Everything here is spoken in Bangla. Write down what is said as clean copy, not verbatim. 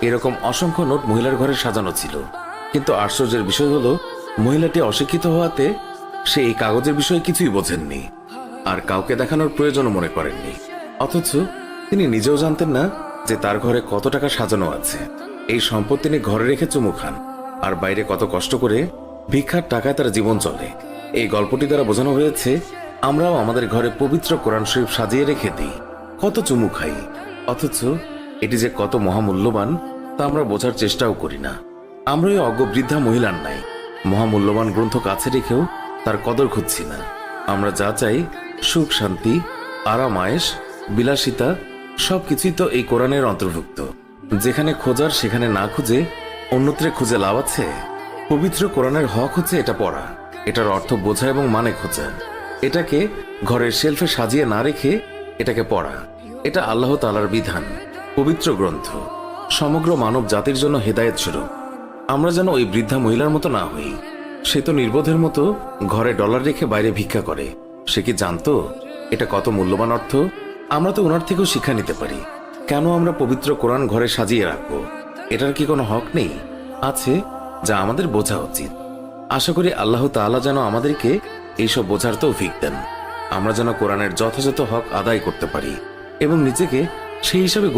এরকম অসংখ্য নোট মহিলার ঘরে সাজানো ছিল। কিন্তু আশ্চর্যের বিষয় হলো, মহিলাটি অশিক্ষিত হওয়াতে সে এই কাগজের বিষয়ে কিছুই বোঝেননি আর কাউকে দেখানোর প্রয়োজনও মনে করেননি। অথচ তিনি নিজেও জানতেন না যে তার ঘরে কত টাকা সাজানো আছে। এই সম্পদ তিনি ঘরে রেখে চুমু খান, আর বাইরে কত কষ্ট করে ভিক্ষার টাকায় তার জীবন চলে। এই গল্পটি দ্বারা বোঝানো হয়েছে, আমরাও আমাদের ঘরে পবিত্র কোরআন শরীফ সাজিয়ে রেখে দিই, কত চুমু খাই, অথচ এটি যে কত মহামূল্যবান তা আমরা বোঝার চেষ্টাও করি না। আমরা এই অজ্ঞ বৃদ্ধা মহিলার নাই মহামূল্যবান গ্রন্থ কাছে রেখেও তার কদর খুঁজছি না। আমরা যা চাই, সুখ শান্তি, আরাম আয়েশ, বিলাসিতা, সবকিছুই তো এই কোরআনের অন্তর্ভুক্ত। যেখানে খোঁজার সেখানে না খুঁজে অন্যত্রে খুঁজে লাভ আছে? পবিত্র কোরআনের হক হচ্ছে এটা পড়া, এটার অর্থ বোঝা এবং মানে খোঁজা। এটাকে ঘরের শেলফে সাজিয়ে না রেখে এটাকে পড়া। এটা আল্লাহ তাআলার বিধান, পবিত্র গ্রন্থ, সমগ্র মানব জাতির জন্য হেদায়েত স্বরূপ। আমরা যেন ওই বৃদ্ধা মহিলার মতো না হই। সে তো নির্বোধের মতো ঘরে ডলার রেখে বাইরে ভিক্ষা করে। সে কি জানতো এটা কত মূল্যবান অর্থ? আমরা তো ওনার থেকেও শিক্ষা নিতে পারি। কেন আমরা পবিত্র কোরআন ঘরে সাজিয়ে রাখবো? এটার কি কোনো হক নেই? আছে, যা আমাদের বোঝা উচিত। আশা করি আল্লাহ তাআলা যেন আমাদেরকে এইসব বোঝার তৌফিক দেন। আমরা যেন কোরআনের যথাযথ হক আদায় করতে পারি এবং নিজেকে সেই হিসাবে